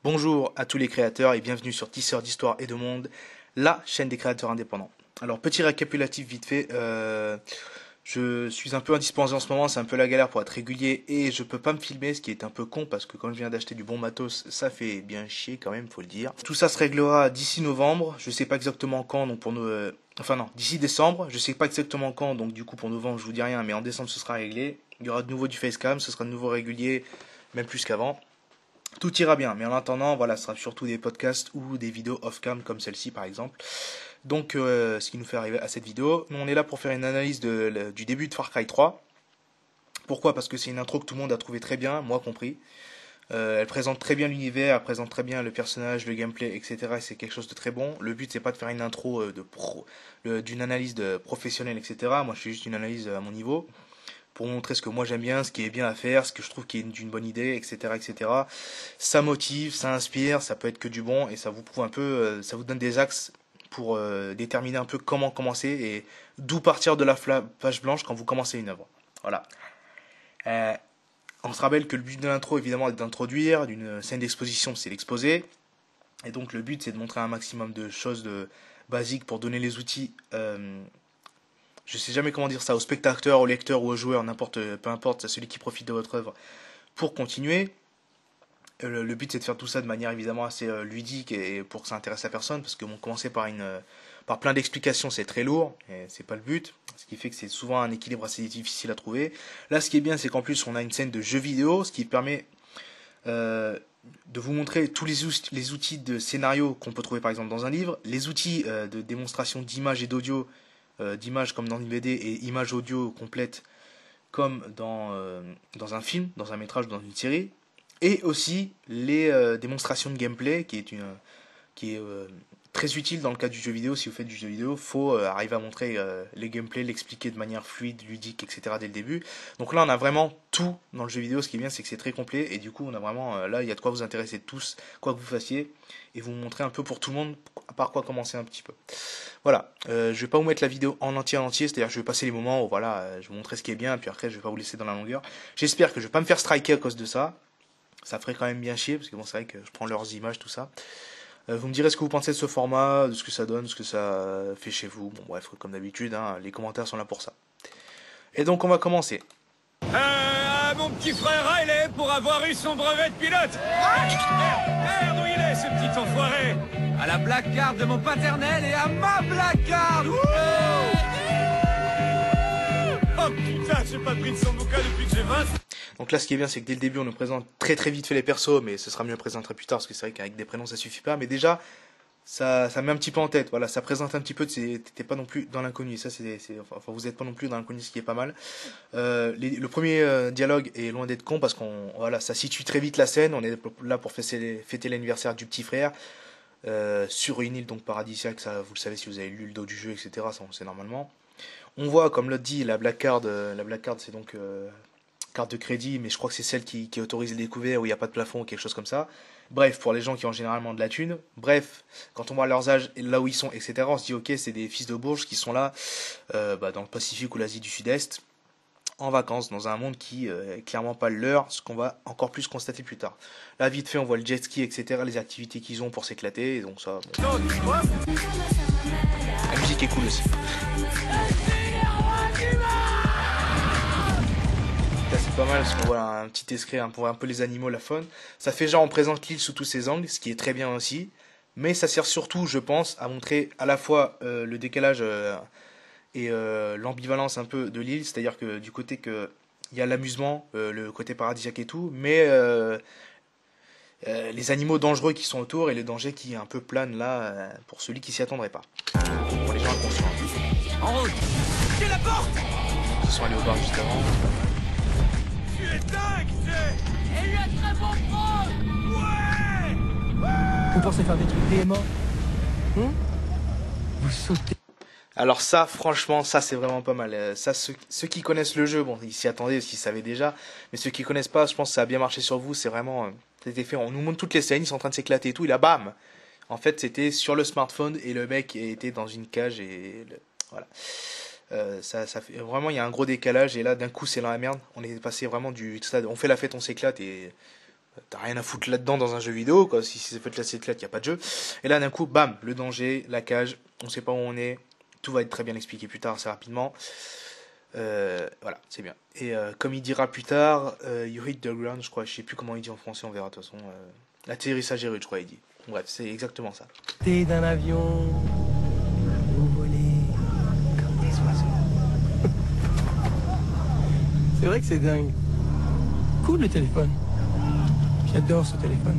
Bonjour à tous les créateurs et bienvenue sur Tisseurs d'Histoire et de Monde, la chaîne des créateurs indépendants. Alors petit récapitulatif vite fait, je suis un peu indisposé en ce moment, c'est un peu la galère pour être régulier et je peux pas me filmer, ce qui est un peu con parce que quand je viens d'acheter du bon matos, ça fait bien chier quand même, faut le dire. Tout ça se réglera d'ici novembre, je sais pas exactement quand, donc pour nous, enfin non, d'ici décembre, je sais pas exactement quand, donc du coup pour novembre je vous dis rien, mais en décembre ce sera réglé. Il y aura de nouveau du facecam, ce sera de nouveau régulier, même plus qu'avant. Tout ira bien, mais en attendant, voilà, ce sera surtout des podcasts ou des vidéos off-cam comme celle-ci par exemple. Donc, ce qui nous fait arriver à cette vidéo, nous on est là pour faire une analyse du début de Far Cry 3. Pourquoi? Parce que c'est une intro que tout le monde a trouvé très bien, moi compris. Elle présente très bien l'univers, elle présente très bien le personnage, le gameplay, etc. Et c'est quelque chose de très bon. Le but c'est pas de faire une intro d'une analyse de professionnelle, etc. Moi je fais juste une analyse à mon niveau pour montrer ce que moi j'aime bien, ce qui est bien à faire, ce que je trouve qui est d'une bonne idée, etc., etc. Ça motive, ça inspire, ça peut être que du bon et ça vous prouve un peu, ça vous donne des axes pour déterminer un peu comment commencer et d'où partir de la page blanche quand vous commencez une œuvre. Voilà. Euh, on se rappelle que le but de l'intro évidemment est d'introduire, d'une scène d'exposition c'est l'exposé, et donc le but c'est de montrer un maximum de choses basiques pour donner les outils je sais jamais comment dire ça, au spectateur, au lecteur ou au joueur, peu importe, à celui qui profite de votre œuvre, pour continuer. Le but c'est de faire tout ça de manière évidemment assez ludique et pour que ça intéresse la personne, parce que bon, commencer par plein d'explications c'est très lourd, et c'est pas le but, ce qui fait que c'est souvent un équilibre assez difficile à trouver. Là ce qui est bien c'est qu'en plus on a une scène de jeu vidéo, ce qui permet de vous montrer tous les outils de scénario qu'on peut trouver par exemple dans un livre, les outils de démonstration d'image et d'audio d'images comme dans une BD et images audio complètes comme dans un film, dans un métrage, dans une série, et aussi les démonstrations de gameplay qui est très utile dans le cas du jeu vidéo. Si vous faites du jeu vidéo, faut arriver à montrer les gameplays, l'expliquer de manière fluide, ludique, etc. dès le début. Donc là, on a vraiment tout dans le jeu vidéo. Ce qui est bien, c'est que c'est très complet et du coup, on a vraiment là, il y a de quoi vous intéresser tous, quoi que vous fassiez, et vous montrer un peu pour tout le monde par quoi commencer un petit peu. Voilà, je vais pas vous mettre la vidéo en entier, c'est-à-dire je vais passer les moments où voilà, je vais vous montrer ce qui est bien, et puis après je vais pas vous laisser dans la longueur. J'espère que je vais pas me faire striker à cause de ça. Ça ferait quand même bien chier, parce que bon, c'est vrai que je prends leurs images, tout ça. Vous me direz ce que vous pensez de ce format, de ce que ça donne, ce que ça fait chez vous. Bon bref, comme d'habitude, hein, les commentaires sont là pour ça. Et donc on va commencer. Mon petit frère Riley pour avoir eu son brevet de pilote. Merde, où il est ce petit enfoiré? À la black card de mon paternel et à ma black card. Oh putain, j'ai pas pris de son bouquin depuis que j'ai 20. Donc là, ce qui est bien, c'est que dès le début, on nous présente très très vite fait les persos, mais ce sera mieux présenté plus tard, parce que c'est vrai qu'avec des prénoms, ça suffit pas. Mais déjà, ça met un petit peu en tête. Voilà, ça présente un petit peu. T'es pas non plus dans l'inconnu. Ça, enfin, vous êtes pas non plus dans l'inconnu, ce qui est pas mal. Le premier dialogue est loin d'être con parce voilà, ça situe très vite la scène. On est là pour fêter l'anniversaire du petit frère sur une île donc paradisiaque. Ça, vous le savez si vous avez lu le dos du jeu, etc. Ça, on sait normalement. On voit, comme l'autre dit, la black card. La black card, c'est donc carte de crédit, mais je crois que c'est celle qui autorise les découvertes où il n'y a pas de plafond ou quelque chose comme ça. Bref, pour les gens qui ont généralement de la thune. Bref, quand on voit leurs âges, là où ils sont, etc., on se dit ok, c'est des fils de Bourges qui sont là dans le Pacifique ou l'Asie du Sud-Est, en vacances, dans un monde qui est clairement pas le leur, ce qu'on va encore plus constater plus tard. Là, vite fait, on voit le jet ski, etc., les activités qu'ils ont pour s'éclater, et donc ça, bon. La musique est cool aussi. Là, c'est pas mal parce qu'on voit un petit extrait, on voit un peu les animaux, la faune. Ça fait genre on présente l'île sous tous ses angles, ce qui est très bien aussi. Mais ça sert surtout, je pense, à montrer à la fois le décalage et l'ambivalence un peu de l'île, c'est-à-dire que du côté que il y a l'amusement, le côté paradisiaque et tout, mais les animaux dangereux qui sont autour et les dangers qui un peu planent là pour celui qui s'y attendrait pas. Pour les gens inconscients. En route. C'est la porte. Ils sont allés au bar juste avant. Tu es dingue, c'est. Et il y a très bon pro. Ouais. Vous pensez faire des trucs DMA Vous sautez. Alors ça, franchement, ça c'est vraiment pas mal. Ça, ceux qui connaissent le jeu, bon, ils s'y attendaient parce qu'ils savaient déjà. Mais ceux qui connaissent pas, je pense que ça a bien marché sur vous. C'est vraiment, c'était fait. On nous montre toutes les scènes, ils sont en train de s'éclater et tout. Et là, bam. En fait, c'était sur le smartphone et le mec était dans une cage et voilà. Ça fait vraiment, il y a un gros décalage et là, d'un coup, c'est dans la merde. On est passé vraiment du stade. On fait la fête, on s'éclate et T'as rien à foutre là-dedans dans un jeu vidéo, quoi. Si c'est fait de la cyclette, y a pas de jeu. Et là, d'un coup, bam, le danger, la cage, on sait pas où on est. Tout va être très bien expliqué plus tard, assez rapidement. Voilà, c'est bien. Et comme il dira plus tard, you hit the ground, je crois, je sais plus comment il dit en français, on verra de toute façon. L'atterrissage est rude, je crois, il dit. Bref, c'est exactement ça. T'es d'un avion, vous volez comme des oiseaux. C'est vrai que c'est dingue. Cool le téléphone. J'adore ce téléphone.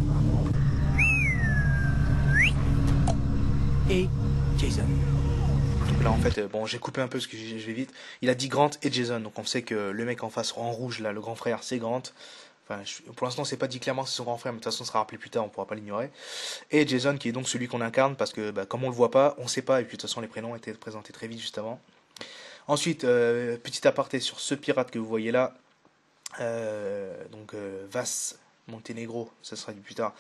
Et Jason. Donc là, en fait, bon, j'ai coupé un peu parce que je vais vite. Il a dit Grant et Jason, donc on sait que le mec en face en rouge, là, le grand frère, c'est Grant. Enfin, pour l'instant, c'est pas dit clairement que c'est son grand frère, mais de toute façon, ce sera rappelé plus tard, on pourra pas l'ignorer. Et Jason, qui est donc celui qu'on incarne, parce que comme on le voit pas, on sait pas, et puis de toute façon, les prénoms étaient présentés très vite juste avant. Ensuite, petit aparté sur ce pirate que vous voyez là, Vas Montenegro, ça sera dit plus tard,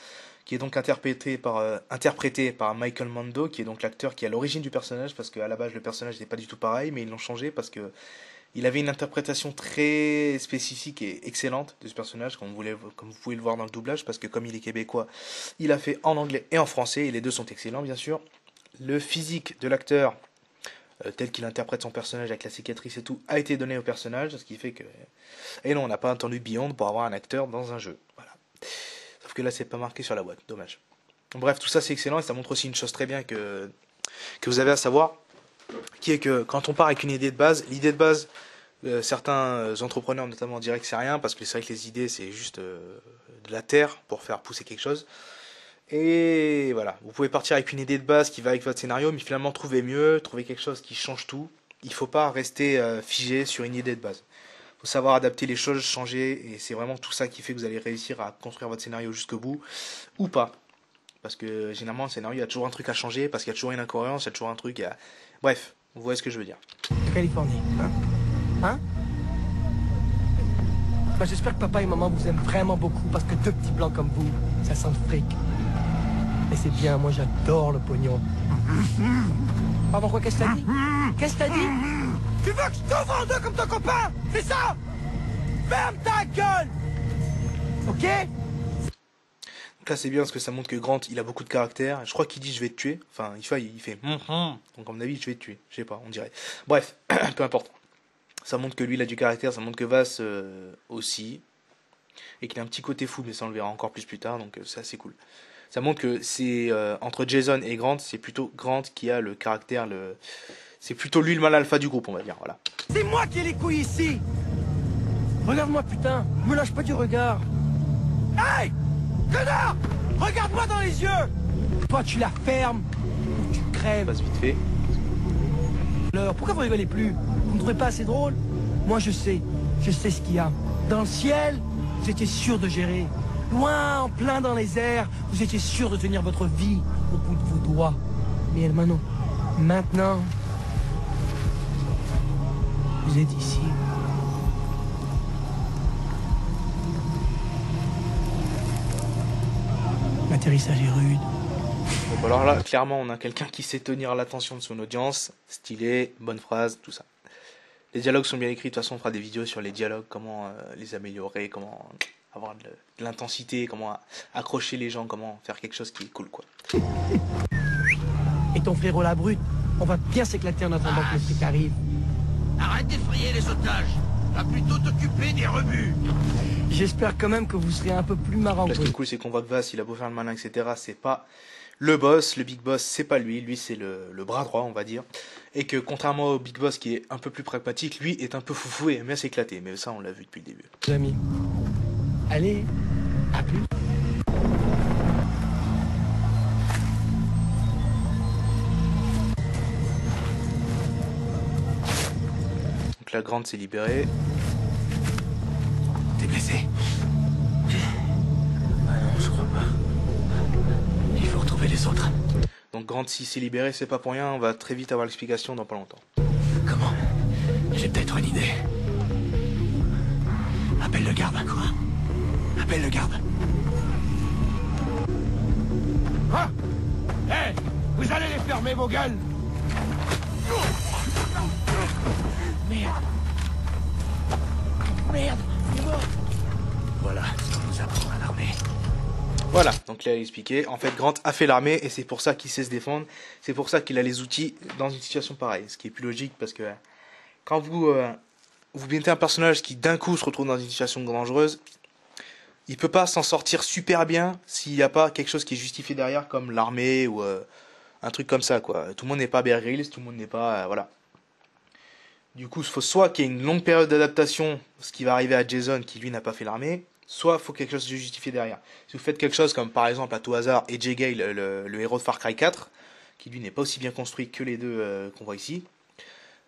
qui est donc interprété par Michael Mando, qui est donc l'acteur qui est à l'origine du personnage, parce qu'à la base, le personnage n'est pas du tout pareil, mais ils l'ont changé parce que il avait une interprétation très spécifique et excellente de ce personnage, comme vous pouvez le voir dans le doublage, parce que comme il est québécois, il a fait en anglais et en français, et les deux sont excellents, bien sûr. Le physique de l'acteur, tel qu'il interprète son personnage avec la cicatrice et tout, a été donné au personnage, ce qui fait que... Et non, on n'a pas entendu Beyond pour avoir un acteur dans un jeu. Voilà. Sauf que là, c'est pas marqué sur la boîte, dommage. Bref, tout ça c'est excellent, et ça montre aussi une chose très bien que vous avez à savoir, qui est que quand on part avec une idée de base, l'idée de base, certains entrepreneurs notamment diraient que c'est rien, parce que c'est vrai que les idées c'est juste de la terre pour faire pousser quelque chose. Et voilà, vous pouvez partir avec une idée de base qui va avec votre scénario, mais finalement trouver mieux, trouver quelque chose qui change tout. Il faut pas rester figé sur une idée de base. Il faut savoir adapter les choses, changer, et c'est vraiment tout ça qui fait que vous allez réussir à construire votre scénario jusqu'au bout, ou pas. Parce que généralement, le scénario, il y a toujours un truc à changer, parce qu'il y a toujours une incohérence, il y a toujours un truc à... Bref, vous voyez ce que je veux dire. Californie, hein? Bah, j'espère que papa et maman vous aiment vraiment beaucoup, parce que deux petits blancs comme vous, ça sent le fric. Et c'est bien, moi j'adore le pognon. Pardon, quoi, qu'est-ce que t'as dit? Qu'est-ce que t'as dit? Tu veux que je t'ouvre en deux comme ton copain? C'est ça? Ferme ta gueule! Ok? Donc là c'est bien parce que ça montre que Grant il a beaucoup de caractère. Je crois qu'il dit je vais te tuer. Enfin il fait donc à mon avis je vais te tuer. Je sais pas, on dirait. Bref, peu importe. Ça montre que lui il a du caractère, ça montre que Vas aussi. Et qu'il a un petit côté fou, mais ça on le verra encore plus tard, donc c'est assez cool. Ça montre que c'est entre Jason et Grant, c'est plutôt Grant qui a le caractère, c'est plutôt lui le mal alpha du groupe, on va dire, voilà. C'est moi qui ai les couilles ici! Regarde-moi, putain! Me lâche pas du regard! Hey! Connard! Regarde-moi dans les yeux! Toi, tu la fermes ou tu crèves. Passe vite fait. Alors, pourquoi vous rigolez plus? Vous ne trouvez pas assez drôle? Moi, je sais ce qu'il y a. Dans le ciel, vous étiez sûr de gérer. Loin, en plein dans les airs, vous étiez sûr de tenir votre vie au bout de vos doigts. Mais maintenant, vous êtes ici. L'atterrissage est rude. Bon, alors là, clairement, on a quelqu'un qui sait tenir l'attention de son audience. Stylé, bonne phrase, tout ça. Les dialogues sont bien écrits. De toute façon, on fera des vidéos sur les dialogues, comment les améliorer, comment avoir de l'intensité, comment accrocher les gens, comment faire quelque chose qui est cool, quoi. Et ton frérot la brute, on va bien s'éclater en attendant que le flic arrive. Arrête d'effrayer les otages. Va plutôt t'occuper des rebuts. J'espère quand même que vous serez un peu plus marrant Là, que ce qui est cool, c'est qu'on voit que Vas, il a beau faire le malin, etc. C'est pas le boss, le big boss, c'est pas lui. Lui, c'est le bras droit, on va dire. Et que contrairement au big boss qui est un peu plus pragmatique, lui est un peu foufou et aime bien s'éclater. Mais ça, on l'a vu depuis le début. les amis. Allez, à plus. Donc la grande s'est libérée. T'es blessé? Ah non, je crois pas. Il faut retrouver les autres. Donc Grant s'il s'est libéré, c'est pas pour rien. On va très vite avoir l'explication dans pas longtemps. Comment? J'ai peut-être une idée. Appelle le garde. Quoi? Appelle le garde. Hein? Hé! Vous allez les fermer, vos gueules! Merde. Merde, il est mort. Voilà ce qu'on nous apprend à l'armée. l'armée. Voilà, donc là il a expliqué, en fait Grant a fait l'armée et c'est pour ça qu'il sait se défendre, c'est pour ça qu'il a les outils dans une situation pareille, ce qui est plus logique parce que quand vous mettez un personnage qui d'un coup se retrouve dans une situation dangereuse, il peut pas s'en sortir super bien s'il n'y a pas quelque chose qui est justifié derrière comme l'armée ou un truc comme ça quoi. Tout le monde n'est pas Bear Grylls, tout le monde n'est pas voilà. Du coup, il faut soit qu'il y ait une longue période d'adaptation, ce qui va arriver à Jason qui lui n'a pas fait l'armée, soit il faut quelque chose de justifié derrière. Si vous faites quelque chose comme par exemple à tout hasard AJ Gale, le héros de Far Cry 4, qui lui n'est pas aussi bien construit que les deux qu'on voit ici,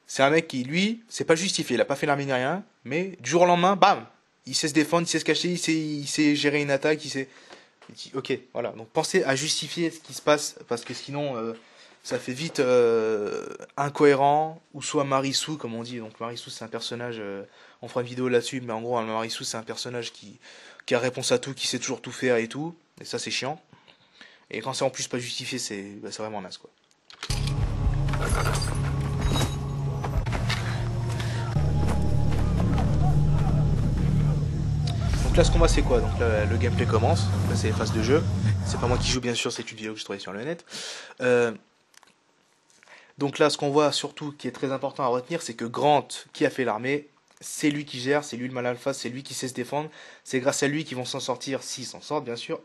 c'est un mec qui lui, c'est pas justifié, il a pas fait l'armée ni rien, mais du jour au lendemain, bam, il sait se défendre, il sait se cacher, il sait gérer une attaque, il sait... Ok, voilà, donc pensez à justifier ce qui se passe, parce que sinon ça fait vite incohérent, ou soit Marisou, comme on dit. Donc Marisou c'est un personnage, on fera une vidéo là-dessus, mais en gros Marisou c'est un personnage qui a réponse à tout, qui sait toujours tout faire et tout, et ça c'est chiant. Et quand c'est en plus pas justifié, c'est vraiment naze quoi. Donc là ce qu'on voit c'est quoi? Donc là le gameplay commence, donc là c'est les phases de jeu, c'est pas moi qui joue bien sûr, c'est une vidéo que je trouvais sur le net. Donc là ce qu'on voit surtout qui est très important à retenir, c'est que Grant qui a fait l'armée, c'est lui qui gère, c'est lui le mal alpha, c'est lui qui sait se défendre, c'est grâce à lui qu'ils vont s'en sortir, s'ils s'en sortent bien sûr.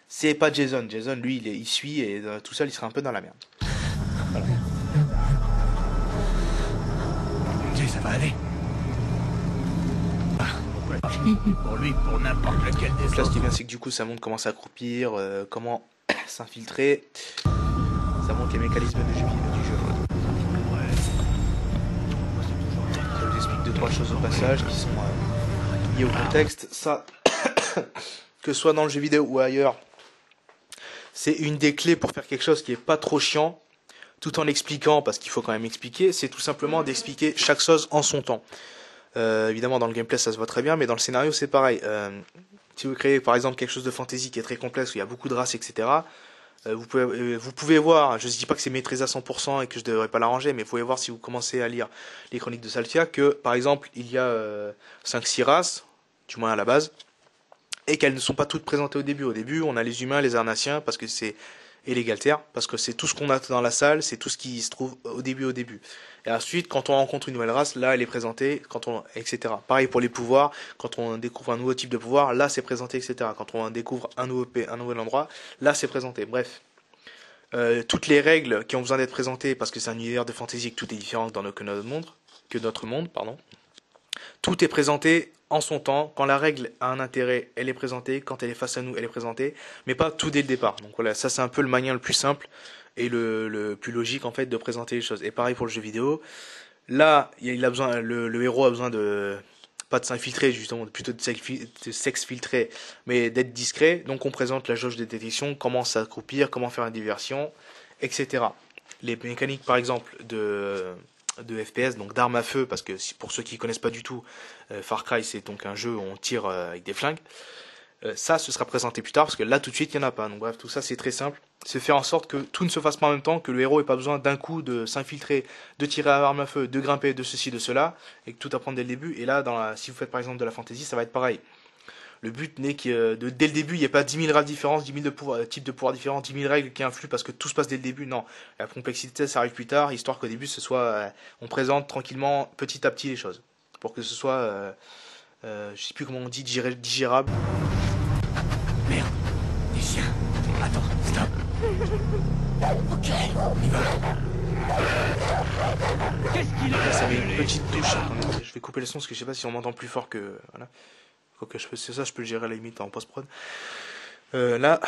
C'est pas Jason, Jason lui il suit et tout seul il serait un peu dans la merde. Voilà. Jay, ça va aller. Pour lui, pour n'importe lequel des Donc là ce autres. qui est bien c'est que du coup ça montre comment s'accroupir, comment s'infiltrer, ça montre les mécanismes du jeu. Ça vous explique 2-3 choses au passage qui sont liées au contexte. Ça, que ce soit dans le jeu vidéo ou ailleurs, c'est une des clés pour faire quelque chose qui est pas trop chiant, tout en l'expliquant, parce qu'il faut quand même expliquer, c'est tout simplement d'expliquer chaque chose en son temps. Évidemment dans le gameplay ça se voit très bien, mais dans le scénario c'est pareil. Si vous créez par exemple quelque chose de fantasy qui est très complexe, où il y a beaucoup de races, etc., vous pouvez voir, je ne dis pas que c'est maîtrisé à 100% et que je ne devrais pas l'arranger, mais vous pouvez voir si vous commencez à lire les chroniques de Saltia que par exemple il y a 5-6 races, du moins à la base, et qu'elles ne sont pas toutes présentées au début. Au début on a les humains, les arnaciens, parce que c'est et les Galtères, parce que c'est tout ce qu'on a dans la salle, c'est tout ce qui se trouve au début. Et ensuite, quand on rencontre une nouvelle race, là, elle est présentée, etc. Pareil pour les pouvoirs, quand on découvre un nouveau type de pouvoir, là, c'est présenté, etc. Quand on découvre un nouvel endroit, là, c'est présenté. Bref, toutes les règles qui ont besoin d'être présentées, parce que c'est un univers de fantasy et que tout est différent que notre monde, pardon. Tout est présenté en son temps. Quand la règle a un intérêt, elle est présentée. Quand elle est face à nous, elle est présentée. Mais pas tout dès le départ. Donc voilà, ça c'est un peu le moyen le plus simple et le plus logique en fait de présenter les choses. Et pareil pour le jeu vidéo. Là, il a besoin, le héros a besoin de pas de s'infiltrer justement, plutôt de s'exfiltrer, mais d'être discret. Donc on présente la jauge de détection, comment s'accroupir, comment faire une diversion, etc. Les mécaniques par exemple de FPS, donc d'armes à feu, parce que pour ceux qui connaissent pas du tout, Far Cry c'est donc un jeu où on tire avec des flingues. Ça, ce sera présenté plus tard, parce que là tout de suite il y en a pas. Donc bref, tout ça c'est très simple. C'est faire en sorte que tout ne se fasse pas en même temps, que le héros ait pas besoin d'un coup de s'infiltrer, de tirer à arme à feu, de grimper, de ceci, de cela, et que tout apprendre dès le début. Et là, si vous faites par exemple de la fantasy, ça va être pareil. Le but n'est que dès le début, il n'y ait pas 10 000 races différentes, 10 000 types de pouvoirs différents, 10 000 règles qui influent parce que tout se passe dès le début. Non, la complexité, ça arrive plus tard, histoire qu'au début, on présente tranquillement, petit à petit les choses. Pour que ce soit, je sais plus comment on dit, digérable. Merde, des chiens. Attends, stop. Ok, on y va. Qu'est-ce qu'il Là, a? ça met une petite touche. Attendez, je vais couper le son parce que je sais pas si on m'entend plus fort que... Voilà. C'est ça, je peux le gérer à la limite en post-prod. Là...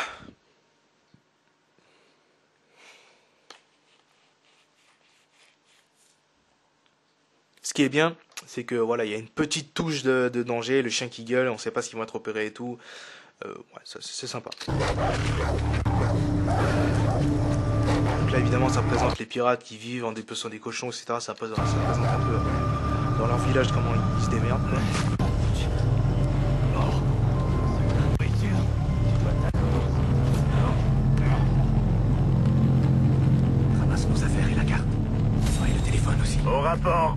Ce qui est bien, c'est que voilà, il y a une petite touche de danger, le chien qui gueule, on sait pas s'ils vont être opérés et tout. Ouais, c'est sympa. Donc là, évidemment, ça présente les pirates qui vivent en dépeçant des cochons, etc. Ça présente un peu dans leur village comment ils se démerdent, quoi. Ramasse nos affaires et la carte. Oh, et le téléphone aussi. Au rapport.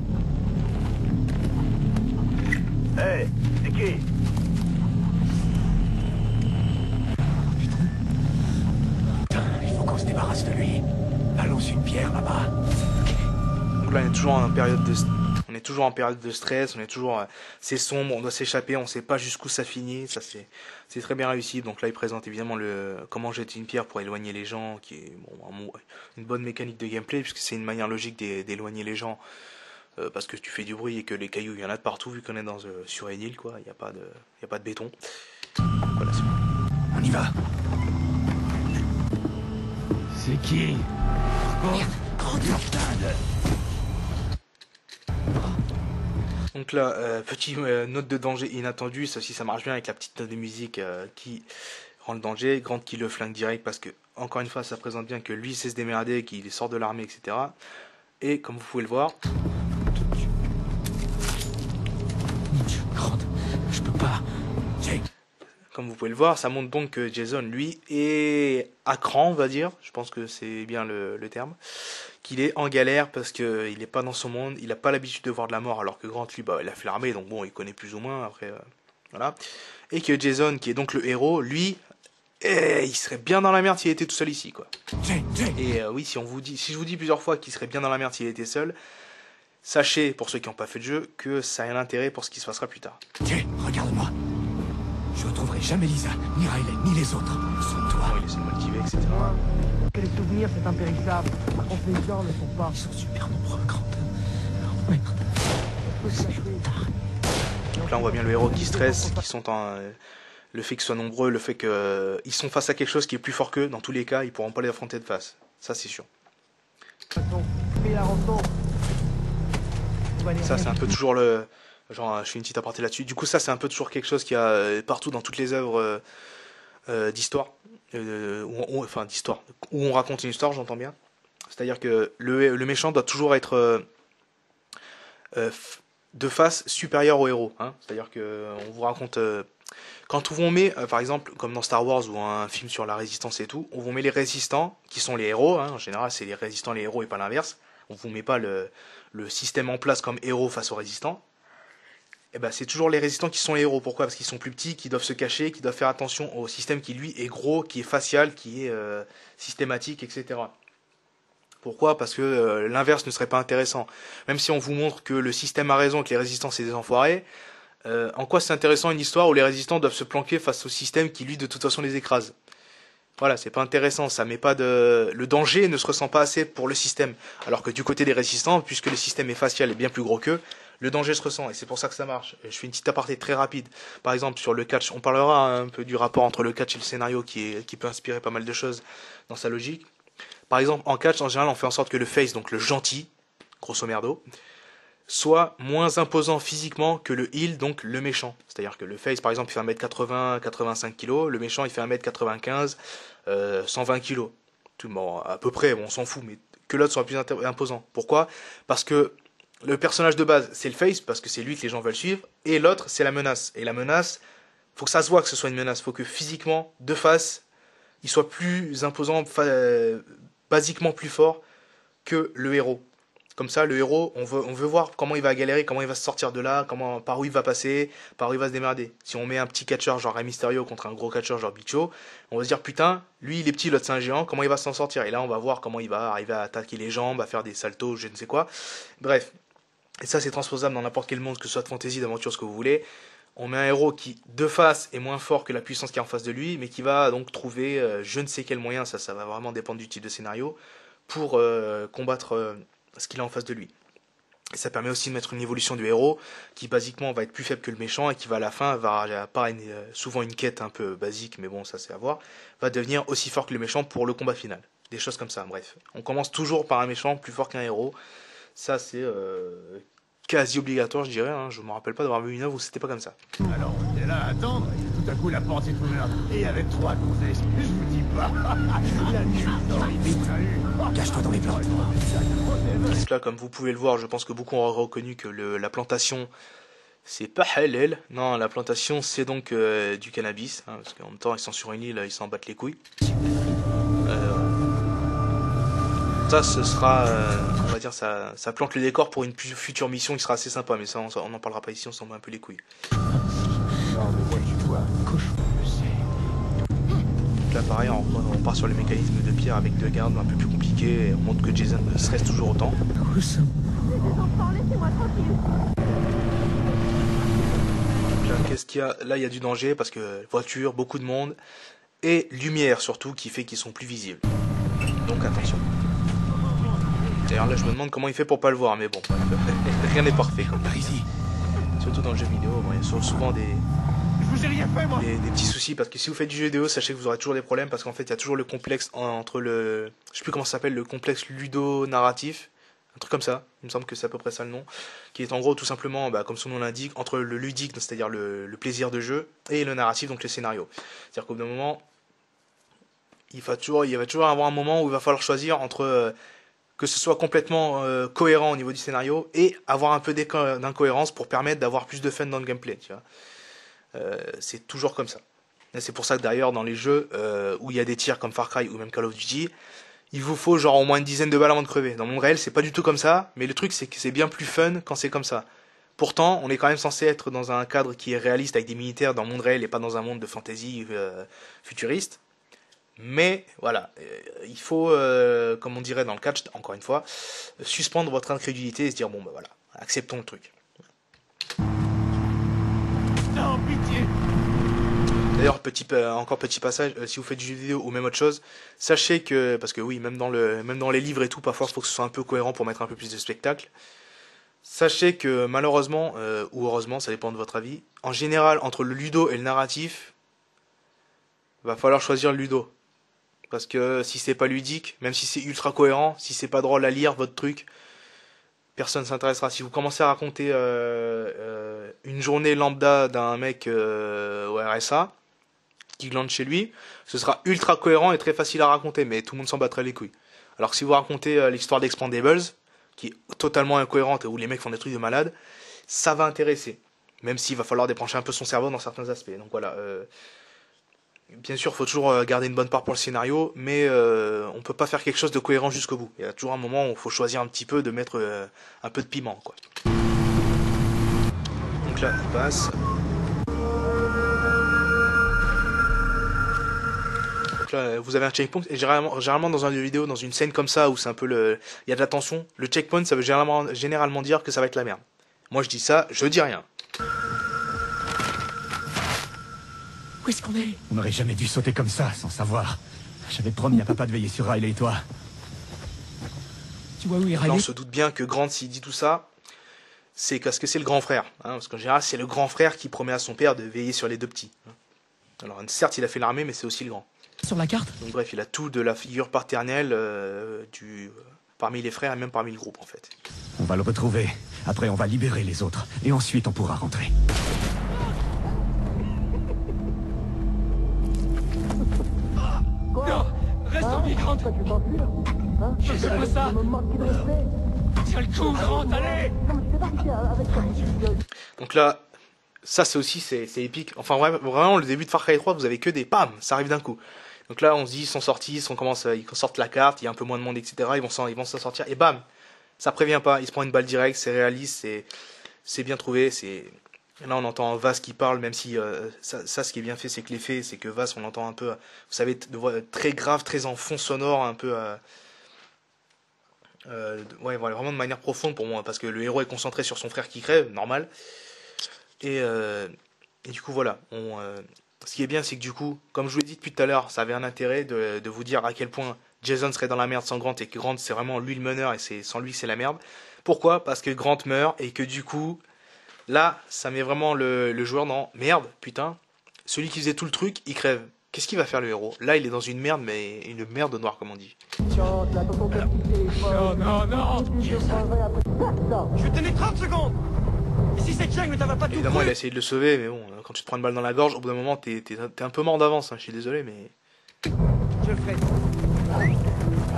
Hé, c'est qui? débarrasse de lui. Allons une pierre là-bas. Donc là, on est toujours en période de, stress, on est toujours, c'est sombre, on doit s'échapper, on sait pas jusqu'où ça finit, ça c'est très bien réussi. Donc là, il présente évidemment comment jeter une pierre pour éloigner les gens, qui est une bonne mécanique de gameplay, puisque c'est une manière logique d'éloigner les gens, parce que tu fais du bruit et que les cailloux, il y en a de partout, vu qu'on est sur une île, quoi, il n'y a pas de béton. Voilà, c'est bon. On y va. C'est qui? Merde, grande mortade. Donc là, petite note de danger inattendue, ça aussi ça marche bien avec la petite note de musique qui rend le danger. Grant qui le flingue direct parce que, encore une fois, ça présente bien que lui sait se démerder, qu'il sort de l'armée, etc. Et comme vous pouvez le voir... Grant, je peux pas. Comme vous pouvez le voir, ça montre donc que Jason, lui, est à cran, on va dire, je pense que c'est bien le terme, qu'il est en galère parce qu'il n'est pas dans son monde, il n'a pas l'habitude de voir de la mort, alors que Grant, lui, il a fait l'armée, donc bon, il connaît plus ou moins, après, voilà. Et que Jason, qui est donc le héros, lui, il serait bien dans la merde s'il était tout seul ici, quoi. Et oui, si je vous dis plusieurs fois qu'il serait bien dans la merde s'il était seul, sachez, pour ceux qui n'ont pas fait de jeu, que ça a un intérêt pour ce qui se passera plus tard. Regarde-moi. Je retrouverai jamais Lisa, ni Riley, ni les autres. Sans toi. Il essaie de motiver, etc. Que les souvenirs, c'est impérissable. Par contre, les gens ne sont pas. Ils sont super nombreux, Grant. Merde. Donc là, on voit bien le héros qui stresse, qui sont le fait qu'ils soient nombreux, le fait qu'ils sont face à quelque chose qui est plus fort qu'eux. Dans tous les cas, ils pourront pas les affronter de face. Ça, c'est sûr. Ça, c'est un peu toujours le... Genre, je fais une petite aparté là-dessus. Du coup, ça, c'est un peu toujours quelque chose qu'il y a partout dans toutes les œuvres d'histoire. D'histoire. Où on raconte une histoire, j'entends bien. C'est-à-dire que le méchant doit toujours être de face supérieure au héros. Hein. C'est-à-dire qu'on vous raconte... quand on met, par exemple, comme dans Star Wars ou un film sur la résistance et tout, on vous met les résistants, qui sont les héros. Hein. En général, c'est les résistants, les héros et pas l'inverse. On vous met pas le système en place comme héros face aux résistants. Et ben, c'est toujours les résistants qui sont les héros. Pourquoi? Parce qu'ils sont plus petits, qui doivent se cacher, qui doivent faire attention au système qui lui est gros, qui est facial, qui est systématique, etc. Pourquoi? Parce que l'inverse ne serait pas intéressant. Même si on vous montre que le système a raison, que les résistants c'est des enfoirés, en quoi c'est intéressant une histoire où les résistants doivent se planquer face au système qui lui de toute façon les écrase? Voilà, c'est pas intéressant, ça met pas le danger ne se ressent pas assez pour le système. Alors que du côté des résistants, puisque le système est facial et bien plus gros qu'eux, le danger se ressent et c'est pour ça que ça marche. Je fais une petite aparté très rapide. Par exemple, sur le catch, on parlera un peu du rapport entre le catch et le scénario qui peut inspirer pas mal de choses dans sa logique. Par exemple, en catch, en général, on fait en sorte que le face, donc le gentil, grosso merdo, soit moins imposant physiquement que le heal, donc le méchant. C'est-à-dire que le face, par exemple, il fait 1m80, 85 kg, le méchant, il fait 1m95, 120 kg. Tout, bon, à peu près, bon, on s'en fout, mais que l'autre soit plus imposant. Pourquoi? Parce que le personnage de base, c'est le face, parce que c'est lui que les gens veulent suivre, et l'autre, c'est la menace. Et la menace, faut que ça se voit que ce soit une menace, faut que physiquement, de face, il soit plus imposant, basiquement plus fort que le héros. Comme ça, le héros, on veut voir comment il va galérer, comment il va se sortir de là, par où il va passer, par où il va se démerder. Si on met un petit catcheur genre Rey Mysterio contre un gros catcheur genre Big Show, on va se dire putain, lui il est petit, l'autre c'est un géant, comment il va s'en sortir? Et là on va voir comment il va arriver à attaquer les jambes, à faire des saltos, je ne sais quoi. Bref, et ça c'est transposable dans n'importe quel monde, que ce soit de fantasy, d'aventure, ce que vous voulez. On met un héros qui, de face, est moins fort que la puissance qui est en face de lui, mais qui va donc trouver je ne sais quel moyen, ça va vraiment dépendre du type de scénario, pour combattre ce qu'il a en face de lui. Et ça permet aussi de mettre une évolution du héros, qui basiquement va être plus faible que le méchant, et qui va à la fin, souvent une quête un peu basique, mais bon ça c'est à voir, va devenir aussi fort que le méchant pour le combat final. Des choses comme ça, bref. On commence toujours par un méchant plus fort qu'un héros, ça c'est quasi obligatoire je dirais, hein. Je me rappelle pas d'avoir vu une œuvre où c'était pas comme ça. Alors, on était là à attendre, et tout à coup la porte est ouverte. Et avec 3 gonzesses, je vous dis pas. La nuit, dans les vite. Cache-toi dans les plantes. Donc là, comme vous pouvez le voir, je pense que beaucoup ont reconnu que la plantation, c'est pas halal. Non, la plantation, c'est donc du cannabis, hein, parce qu'en même temps, ils sont sur une île, ils s'en battent les couilles. Ça, ce sera, on va dire, ça plante le décor pour une future mission qui sera assez sympa, mais ça, on n'en parlera pas ici, on s'en bat un peu les couilles. Non, mais moi, tu vois, cochon, je sais. là pareil, on part sur les mécanismes de pierre avec deux gardes un peu plus compliqués et on montre que Jason stresse toujours autant. Qu'est-ce qu'il y a? Là, il y a du danger parce que voiture, beaucoup de monde et lumière surtout qui fait qu'ils sont plus visibles. Donc attention. D'ailleurs là, je me demande comment il fait pour pas le voir, mais bon, rien n'est parfait comme par ici. Surtout dans le jeu vidéo, bon, il y a souvent des petits soucis parce que si vous faites du jeu vidéo, sachez que vous aurez toujours des problèmes parce qu'en fait, il y a toujours le complexe entre le, je sais plus comment ça s'appelle, le complexe ludo-narratif. Un truc comme ça, il me semble que c'est à peu près ça le nom, qui est en gros tout simplement, comme son nom l'indique, entre le ludique, c'est-à-dire le plaisir de jeu, et le narratif, donc le scénario. C'est-à-dire qu'au bout d'un moment, il va toujours avoir un moment où il va falloir choisir entre que ce soit complètement cohérent au niveau du scénario et avoir un peu d'incohérence pour permettre d'avoir plus de fun dans le gameplay. Tu vois, c'est toujours comme ça. Et c'est pour ça que d'ailleurs dans les jeux où il y a des tirs comme Far Cry ou même Call of Duty, il vous faut genre au moins une dizaine de balles avant de crever. Dans le monde réel, c'est pas du tout comme ça, mais le truc c'est que c'est bien plus fun quand c'est comme ça. Pourtant, on est quand même censé être dans un cadre qui est réaliste avec des militaires dans le monde réel et pas dans un monde de fantasy futuriste. Mais voilà, il faut, comme on dirait dans le catch, encore une fois, suspendre votre incrédulité et se dire bon bah voilà, acceptons le truc. Non, pitié. D'ailleurs, encore petit passage, si vous faites du jeu vidéo ou même autre chose, sachez que, parce que oui, même dans les livres et tout, parfois il faut que ce soit un peu cohérent pour mettre un peu plus de spectacle. Sachez que malheureusement, ou heureusement, ça dépend de votre avis, en général, entre le ludo et le narratif, va falloir choisir le ludo. Parce que si c'est pas ludique, même si c'est ultra cohérent, si c'est pas drôle à lire votre truc, personne ne s'intéressera. Si vous commencez à raconter une journée lambda d'un mec au RSA, qui glande chez lui, ce sera ultra cohérent et très facile à raconter, mais tout le monde s'en battrait les couilles. Alors que si vous racontez l'histoire d'Expandables, qui est totalement incohérente et où les mecs font des trucs de malade, ça va intéresser. Même s'il va falloir débrancher un peu son cerveau dans certains aspects. Donc voilà. Bien sûr, il faut toujours garder une bonne part pour le scénario, mais on peut pas faire quelque chose de cohérent jusqu'au bout. Il y a toujours un moment où il faut choisir un petit peu, de mettre un peu de piment, quoi. Donc là, il passe. Donc là, vous avez un checkpoint, et généralement dans un jeu vidéo, dans une scène comme ça, où c'est un peu il y a de la tension, le checkpoint, ça veut généralement dire que ça va être la merde. Moi, je dis ça, je dis rien. Où est-ce qu'on est? On n'aurait jamais dû sauter comme ça, sans savoir. J'avais promis à papa de veiller sur Riley et toi. Tu vois où est Là, Riley? on se doute bien que Grant, s'il dit tout ça, c'est parce que c'est le grand frère. Hein, parce qu'en général, c'est le grand frère qui promet à son père de veiller sur les deux petits. Alors, certes, il a fait l'armée, mais c'est aussi le grand. Sur la carte? Donc bref, il a tout de la figure paternelle parmi les frères et même parmi le groupe, en fait. On va le retrouver. Après, on va libérer les autres. Et ensuite, on pourra rentrer. Non! Reste en vie, Grant! Fais-moi ça! Tiens le coup, Grant, allez! Donc là, ça c'est aussi, c'est épique. Enfin vraiment, le début de Far Cry 3, vous avez que des pam, ça arrive d'un coup. Donc là, on se dit, ils sont sortis, ils sortent la carte, il y a un peu moins de monde, etc. Ils vont s'en sortir, et bam! Ça prévient pas, il se prend une balle directe, c'est réaliste, c'est bien trouvé, Là, on entend Vaas qui parle, même si ça, ce qui est bien fait, c'est que l'effet, c'est que Vaas, on l'entend un peu, vous savez, de voix très grave, très en fond sonore, un peu, ouais, voilà, vraiment de manière profonde pour moi, parce que le héros est concentré sur son frère qui crève, normal. Et du coup, voilà. Ce qui est bien, c'est que du coup, comme je vous l'ai dit depuis tout à l'heure, ça avait un intérêt de vous dire à quel point Jason serait dans la merde sans Grant et que Grant, c'est vraiment lui le meneur et sans lui, c'est la merde. Pourquoi? Parce que Grant meurt et que du coup. Là, ça met vraiment le joueur dans merde, putain. Celui qui faisait tout le truc, il crève. Qu'est-ce qu'il va faire le héros? Là, il est dans une merde, mais une merde noire, comme on dit. Non, non! Je vais te donner 30 secondes! Et si cette jungle ne t'avait pas tout Évidemment, cru... il a essayé de le sauver, mais bon, quand tu te prends une balle dans la gorge, au bout d'un moment, t'es un peu mort d'avance, hein, je suis désolé, mais... Je le ferai.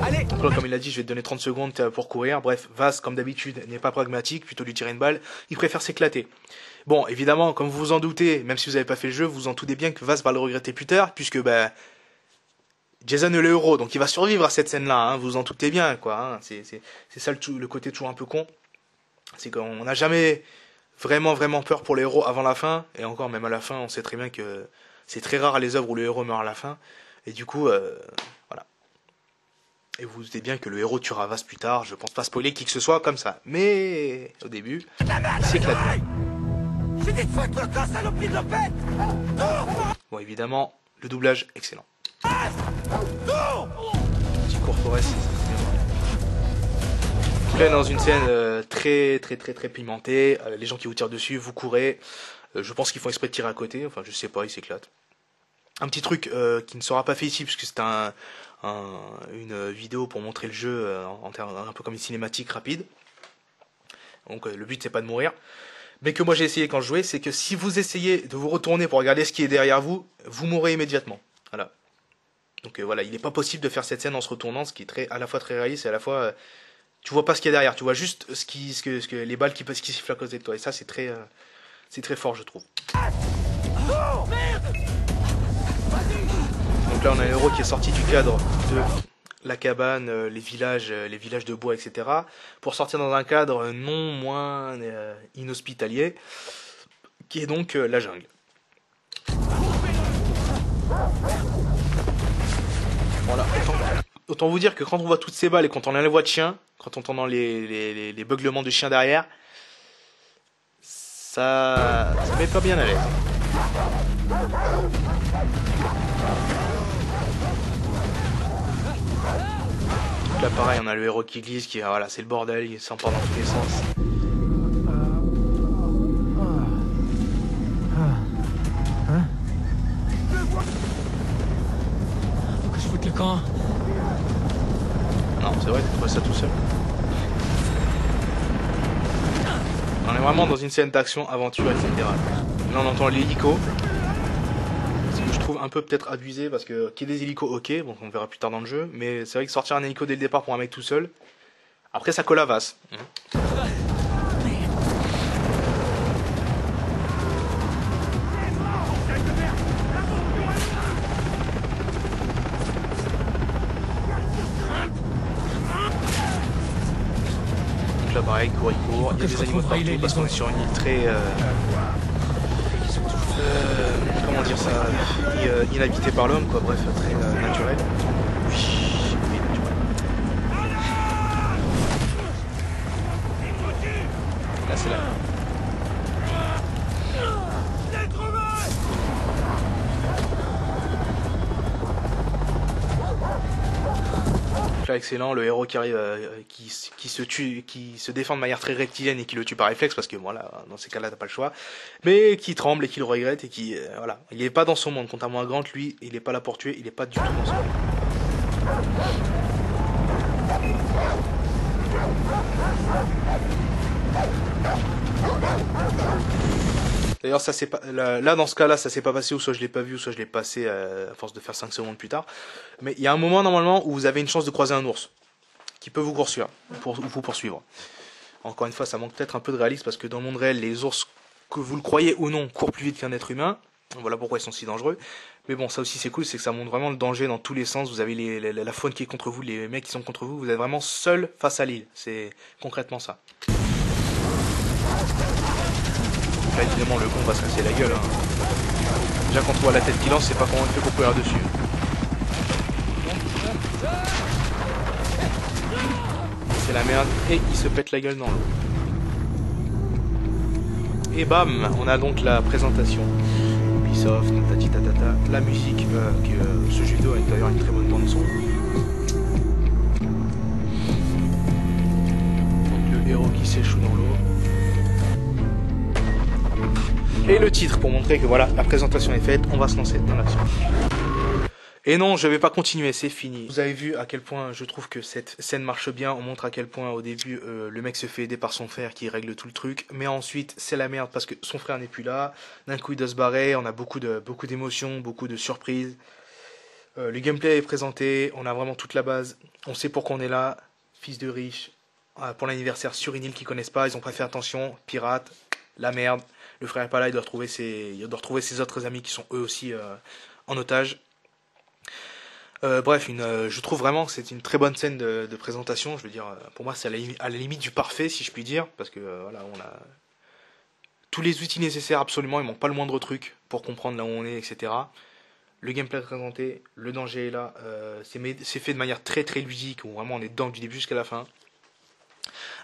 Allez! Donc là, comme il a dit, je vais te donner 30 secondes pour courir. Bref, Vaas, comme d'habitude, n'est pas pragmatique, plutôt lui tirer une balle. Il préfère s'éclater. Bon, évidemment, comme vous vous en doutez, même si vous n'avez pas fait le jeu, vous vous en doutez bien que Vaas va le regretter plus tard, puisque, Jason est le héros, donc il va survivre à cette scène-là, hein, vous vous en doutez bien, quoi. Hein. C'est ça le côté toujours un peu con. C'est qu'on n'a jamais vraiment peur pour les héros avant la fin, et encore, même à la fin, on sait très bien que c'est très rare les œuvres où le héros meurt à la fin. Et du coup, voilà. Et vous vous doutez bien que le héros tuera Vas plus tard. Je pense pas spoiler qui que ce soit comme ça. Mais au début, il s'éclate. J'ai dit de foutre le camp, saloperie de l'opette. Bon, évidemment, le doublage, excellent. Petit Courtorès, c'est là dans une scène très pimentée. Les gens qui vous tirent dessus, vous courez. Je pense qu'ils font exprès de tirer à côté. Enfin, je sais pas, ils s'éclatent. Un petit truc qui ne sera pas fait ici, puisque c'est une vidéo pour montrer le jeu en termes un peu comme une cinématique rapide. Donc le but c'est pas de mourir. Mais que moi j'ai essayé quand je jouais, c'est que si vous essayez de vous retourner pour regarder ce qui est derrière vous, vous mourrez immédiatement. Voilà. Donc voilà, il n'est pas possible de faire cette scène en se retournant, ce qui est à la fois très réaliste et à la fois tu vois pas ce qu'il y a derrière, tu vois juste les balles qui sifflent à côté de toi. Et ça c'est très fort je trouve. Donc là on a un héros qui est sorti du cadre de la cabane, les villages de bois, etc. pour sortir dans un cadre non moins inhospitalier, qui est donc la jungle. Voilà. Autant vous dire que quand on voit toutes ces balles et quand on a la voix de chien, quand on entend les beuglements de chien derrière, ça met pas bien à l'aise. Là pareil, on a le héros qui glisse, voilà, c'est le bordel, il s'empare dans tous les sens. Faut que je foute le camp. Non, c'est vrai, tu trouves ça tout seul. On est vraiment dans une scène d'action, aventure, etc. Là on entend l'hélico. Ce que je trouve un peu peut-être abusé, parce que qu'il y ait des hélicos, ok, bon, on verra plus tard dans le jeu, mais c'est vrai que sortir un hélico dès le départ pour un mec tout seul, après ça colle à Vas. Donc là pareil, court, il y a des animaux de partout parce qu'on est sur une île très... comment dire ça, inhabité par l'homme, quoi, bref, très naturel. Oui, naturel. Là, c'est là. Là, excellent, le héros qui arrive, qui se tue, qui se défend de manière très rectilienne et qui le tue par réflexe, parce que voilà, dans ces cas-là, t'as pas le choix, mais qui tremble et qui le regrette et qui, voilà, il est pas dans son monde, contrairement à Grant, lui, il est pas là pour tuer, il est pas du tout dans son monde. D'ailleurs, ça c'est pas là dans ce cas-là, ça s'est pas passé, ou soit je l'ai pas vu, ou soit je l'ai passé à force de faire 5 secondes plus tard. Mais il y a un moment normalement où vous avez une chance de croiser un ours qui peut vous poursuivre. Encore une fois, ça manque peut-être un peu de réalisme parce que dans le monde réel, les ours, que vous le croyez ou non, courent plus vite qu'un être humain. Voilà pourquoi ils sont si dangereux. Mais bon, ça aussi c'est cool, c'est que ça montre vraiment le danger dans tous les sens. Vous avez la faune qui est contre vous, les mecs qui sont contre vous. Vous êtes vraiment seul face à l'île. C'est concrètement ça. Là, évidemment, le con va se casser la gueule. Hein. Déjà, quand on voit la tête qu'il lance, c'est pas comment il fait pour courir dessus. C'est la merde. Et il se pète la gueule dans l'eau. Et bam, on a donc la présentation. Ubisoft, tati tatata, la musique, que ce jeu vidéo a d'ailleurs une très bonne bande son. Donc le héros qui s'échoue dans l'eau. Et le titre pour montrer que voilà, la présentation est faite, on va se lancer dans l'action. Et non, je vais pas continuer, c'est fini. Vous avez vu à quel point je trouve que cette scène marche bien. On montre à quel point au début le mec se fait aider par son frère qui règle tout le truc. Mais ensuite c'est la merde parce que son frère n'est plus là. D'un coup il doit se barrer, on a beaucoup d'émotions, beaucoup de surprises. Le gameplay est présenté, on a vraiment toute la base. On sait pourquoi on est là, fils de riche, pour l'anniversaire sur une île qu'ils connaissent pas. Ils ont pas fait attention, pirate, la merde. Le frère est pas là, il doit retrouver ses autres amis qui sont eux aussi en otage. Bref, je trouve vraiment que c'est une très bonne scène de présentation. Je veux dire, pour moi, c'est à la limite du parfait, si je puis dire, parce que voilà, on a tous les outils nécessaires absolument. Il manque pas le moindre truc pour comprendre là où on est, etc. le gameplay est présenté, le danger est là, c'est fait de manière très très ludique, où vraiment on est dedans du début jusqu'à la fin.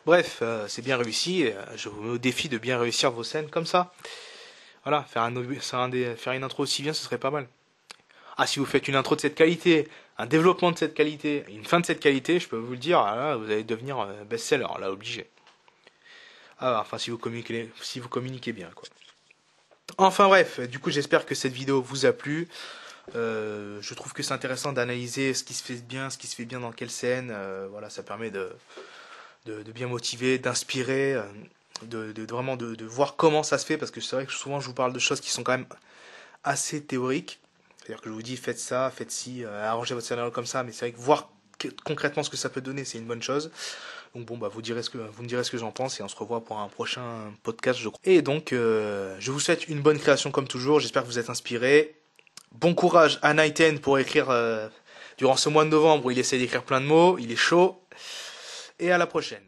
Bref, c'est bien réussi, je vous mets au défi de bien réussir vos scènes comme ça. Voilà, faire une intro aussi bien, ce serait pas mal. Ah, si vous faites une intro de cette qualité, un développement de cette qualité, une fin de cette qualité, je peux vous le dire, là, vous allez devenir best-seller, là, obligé. Ah, enfin, si vous communiquez bien, quoi. Enfin bref, du coup j'espère que cette vidéo vous a plu. Je trouve que c'est intéressant d'analyser ce qui se fait bien dans quelle scène. Voilà, ça permet de bien motiver, d'inspirer, vraiment de voir comment ça se fait, parce que c'est vrai que souvent je vous parle de choses qui sont quand même assez théoriques. C'est-à-dire que je vous dis faites ça, faites ci, arrangez votre scénario comme ça, mais c'est vrai que voir concrètement ce que ça peut donner, c'est une bonne chose. Donc bon, bah vous me direz ce que j'en pense, et on se revoit pour un prochain podcast, je crois. Et donc, je vous souhaite une bonne création comme toujours. J'espère que vous êtes inspirés. Bon courage à Nighten pour écrire durant ce mois de novembre où il essaie d'écrire plein de mots. Il est chaud. Et à la prochaine.